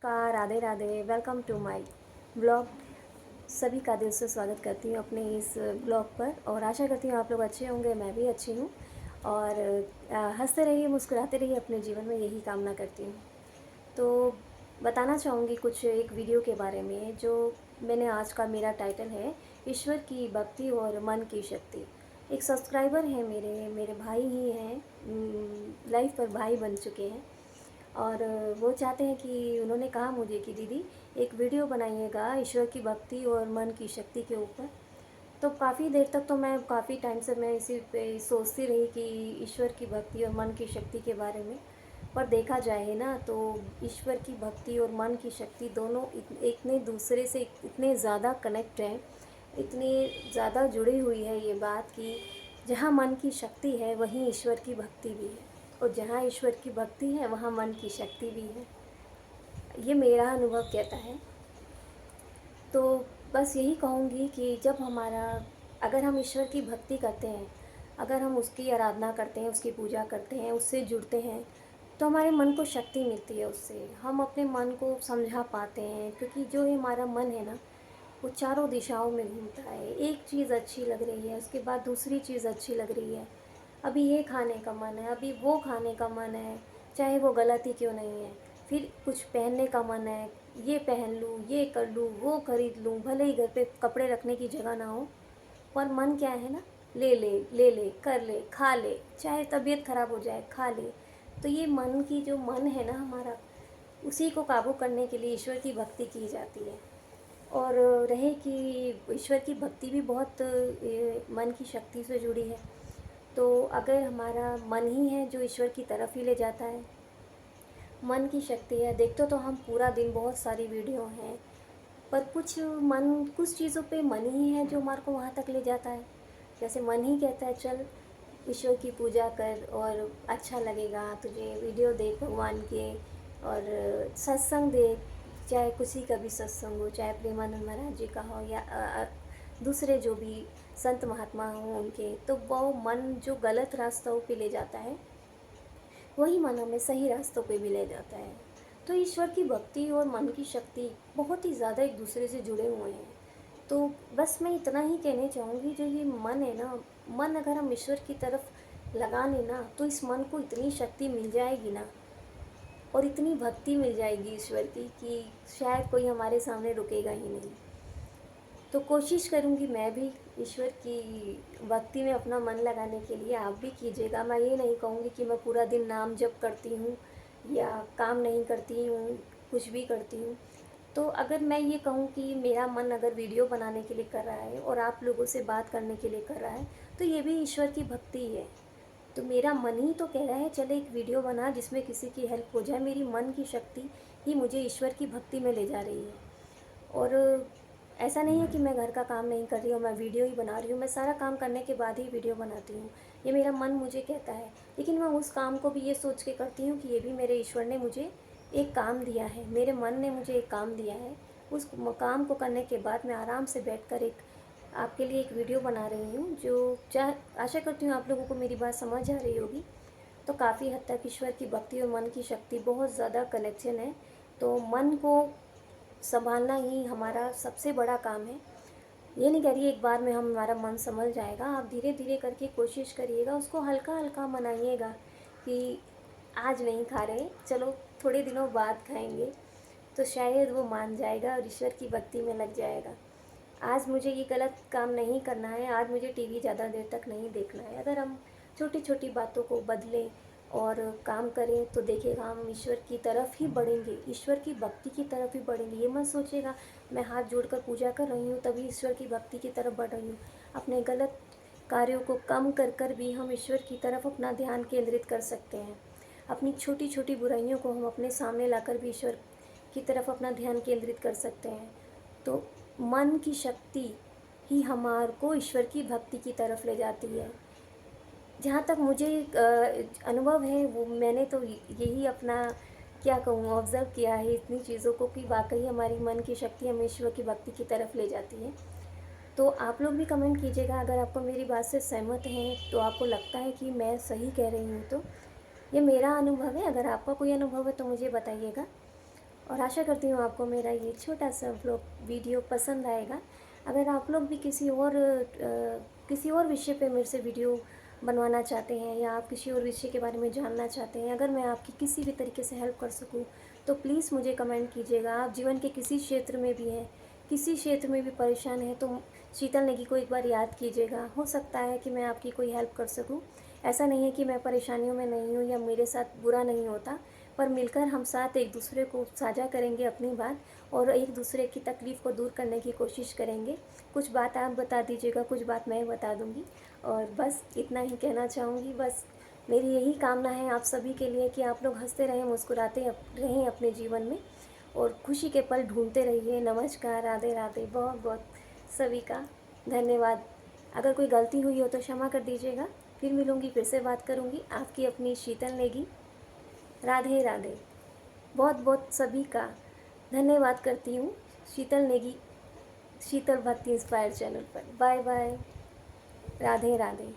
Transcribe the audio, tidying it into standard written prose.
Radhe Radhe. Welcome to my blog. सभी का दिल से स्वागत करती हूँ अपने इस ब्लॉग पर और आशा करती हूँ आप लोग अच्छे होंगे, मैं भी अच्छी हूँ। और हंसते रहिए, मुस्कुराते रहिए अपने जीवन में, यही कामना करती हूँ। तो बताना चाहूँगी कुछ एक वीडियो के बारे में जो मैंने आज का मेरा टाइटल है ईश्वर की भक्ति और मन की शक्ति। एक सब्सक्राइबर हैं मेरे भाई ही हैं, लाइफ पर भाई बन चुके हैं। और वो चाहते हैं कि उन्होंने कहा मुझे कि दीदी एक वीडियो बनाइएगा ईश्वर की भक्ति और मन की शक्ति के ऊपर। तो काफ़ी देर तक तो मैं काफ़ी टाइम से मैं इसी पे सोचती रही कि ईश्वर की भक्ति और मन की शक्ति के बारे में। पर देखा जाए ना तो ईश्वर की भक्ति और मन की शक्ति दोनों इतने दूसरे से इतने ज़्यादा कनेक्ट हैं, इतनी ज़्यादा जुड़ी हुई है ये बात कि जहाँ मन की शक्ति है वहीं ईश्वर की भक्ति भी है, और जहाँ ईश्वर की भक्ति है वहाँ मन की शक्ति भी है। ये मेरा अनुभव कहता है। तो बस यही कहूँगी कि जब अगर हम ईश्वर की भक्ति करते हैं, अगर हम उसकी आराधना करते हैं, उसकी पूजा करते हैं, उससे जुड़ते हैं, तो हमारे मन को शक्ति मिलती है। उससे हम अपने मन को समझा पाते हैं, क्योंकि जो हमारा मन है ना, वो चारों दिशाओं में घूमता है। एक चीज़ अच्छी लग रही है, उसके बाद दूसरी चीज़ अच्छी लग रही है। अभी ये खाने का मन है, अभी वो खाने का मन है, चाहे वो गलत ही क्यों नहीं है। फिर कुछ पहनने का मन है, ये पहन लूँ, ये कर लूँ, वो खरीद लूँ, भले ही घर पे कपड़े रखने की जगह ना हो, पर मन क्या है ना, ले ले ले ले, कर ले, खा ले, चाहे तबीयत ख़राब हो जाए खा ले। तो ये मन की जो मन है ना हमारा, उसी को काबू करने के लिए ईश्वर की भक्ति की जाती है। और रहे कि ईश्वर की भक्ति भी बहुत मन की शक्ति से जुड़ी है। तो अगर हमारा मन ही है जो ईश्वर की तरफ ही ले जाता है, मन की शक्ति है। देखते तो हम पूरा दिन बहुत सारी वीडियो हैं, पर कुछ चीज़ों पे मन ही है जो हमारे को वहाँ तक ले जाता है। जैसे मन ही कहता है चल ईश्वर की पूजा कर और अच्छा लगेगा तुझे, वीडियो देख भगवान के और सत्संग देख, चाहे किसी का भी सत्संग हो, चाहे प्रेमानंद महाराज जी का हो या दूसरे जो भी संत महात्मा हों उनके। तो वो मन जो गलत रास्तों पे ले जाता है, वही मन हमें सही रास्तों पे भी ले जाता है। तो ईश्वर की भक्ति और मन की शक्ति बहुत ही ज़्यादा एक दूसरे से जुड़े हुए हैं। तो बस मैं इतना ही कहना चाहूँगी, जो ये मन है ना, मन अगर हम ईश्वर की तरफ लगा लें ना, तो इस मन को इतनी शक्ति मिल जाएगी ना, और इतनी भक्ति मिल जाएगी ईश्वर की कि शायद कोई हमारे सामने रुकेगा ही नहीं। तो कोशिश करूँगी मैं भी ईश्वर की भक्ति में अपना मन लगाने के लिए, आप भी कीजिएगा। मैं ये नहीं कहूँगी कि मैं पूरा दिन नाम जप करती हूँ या काम नहीं करती हूँ, कुछ भी करती हूँ। तो अगर मैं ये कहूँ कि मेरा मन अगर वीडियो बनाने के लिए कर रहा है और आप लोगों से बात करने के लिए कर रहा है, तो ये भी ईश्वर की भक्ति ही है। तो मेरा मन ही तो कह रहा है चले एक वीडियो बना जिसमें किसी की हेल्प हो जाए। मेरी मन की शक्ति ही मुझे ईश्वर की भक्ति में ले जा रही है। और ऐसा नहीं है कि मैं घर का काम नहीं कर रही हूँ, मैं वीडियो ही बना रही हूँ। मैं सारा काम करने के बाद ही वीडियो बनाती हूँ, ये मेरा मन मुझे कहता है। लेकिन मैं उस काम को भी ये सोच के करती हूँ कि ये भी मेरे ईश्वर ने मुझे एक काम दिया है, मेरे मन ने मुझे एक काम दिया है। उस काम को करने के बाद मैं आराम से बैठकर एक आपके लिए एक वीडियो बना रही हूँ, जो चाह आशा करती हूँ आप लोगों को मेरी बात समझ आ रही होगी। तो काफ़ी हद तक ईश्वर की भक्ति और मन की शक्ति बहुत ज़्यादा कनेक्शन है। तो मन को संभालना ही हमारा सबसे बड़ा काम है। ये नहीं कह रही एक बार में हमारा मन संभल जाएगा, आप धीरे धीरे करके कोशिश करिएगा, उसको हल्का हल्का मनाइएगा कि आज नहीं खा रहे, चलो थोड़े दिनों बाद खाएंगे। तो शायद वो मान जाएगा और ईश्वर की भक्ति में लग जाएगा। आज मुझे ये गलत काम नहीं करना है, आज मुझे टीवी ज़्यादा देर तक नहीं देखना है। अगर हम छोटी छोटी बातों को बदलें और काम करें, तो देखिएगा हम ईश्वर की तरफ ही बढ़ेंगे, ईश्वर की भक्ति की तरफ ही बढ़ेंगे। ये मत सोचिएगा मैं हाथ जोड़कर पूजा कर रही हूँ तभी ईश्वर की भक्ति की तरफ बढ़ रही हूँ। अपने गलत कार्यों को कम कर कर भी हम ईश्वर की तरफ अपना ध्यान केंद्रित कर सकते हैं। अपनी छोटी छोटी बुराइयों को हम अपने सामने लाकर भी ईश्वर की तरफ अपना ध्यान केंद्रित कर सकते हैं। तो मन की शक्ति ही हमारे को ईश्वर की भक्ति की तरफ ले जाती है। जहाँ तक मुझे अनुभव है, वो मैंने तो यही अपना क्या कहूँ ऑब्ज़र्व किया है इतनी चीज़ों को, कि वाकई हमारी मन की शक्ति हमें ईश्वर की भक्ति की तरफ ले जाती है। तो आप लोग भी कमेंट कीजिएगा अगर आपको मेरी बात से सहमत हैं, तो आपको लगता है कि मैं सही कह रही हूँ। तो ये मेरा अनुभव है, अगर आपका कोई अनुभव है तो मुझे बताइएगा। और आशा करती हूँ आपको मेरा ये छोटा सा व्लॉग वीडियो पसंद आएगा। अगर आप लोग भी किसी और विषय पे मेरे से वीडियो बनवाना चाहते हैं या आप किसी और विषय के बारे में जानना चाहते हैं, अगर मैं आपकी किसी भी तरीके से हेल्प कर सकूं तो प्लीज़ मुझे कमेंट कीजिएगा। आप जीवन के किसी क्षेत्र में भी हैं, किसी क्षेत्र में भी परेशान हैं तो शीतल नेगी को एक बार याद कीजिएगा। हो सकता है कि मैं आपकी कोई हेल्प कर सकूं। ऐसा नहीं है कि मैं परेशानियों में नहीं हूँ या मेरे साथ बुरा नहीं होता, पर मिलकर हम साथ एक दूसरे को साझा करेंगे अपनी बात और एक दूसरे की तकलीफ़ को दूर करने की कोशिश करेंगे। कुछ बात आप बता दीजिएगा, कुछ बात मैं बता दूँगी और बस इतना ही कहना चाहूँगी। बस मेरी यही कामना है आप सभी के लिए कि आप लोग हंसते रहें, मुस्कुराते रहें अपने जीवन में और खुशी के पल ढूंढते रहिए। नमस्कार, राधे राधे, बहुत बहुत सभी का धन्यवाद। अगर कोई गलती हुई हो तो क्षमा कर दीजिएगा। फिर मिलूँगी, फिर से बात करूँगी। आपकी अपनी शीतल नेगी। राधे राधे। बहुत बहुत सभी का धन्यवाद करती हूँ शीतल नेगी, शीतल भक्ति इंस्पायर चैनल पर। Bye bye. राधे राधे।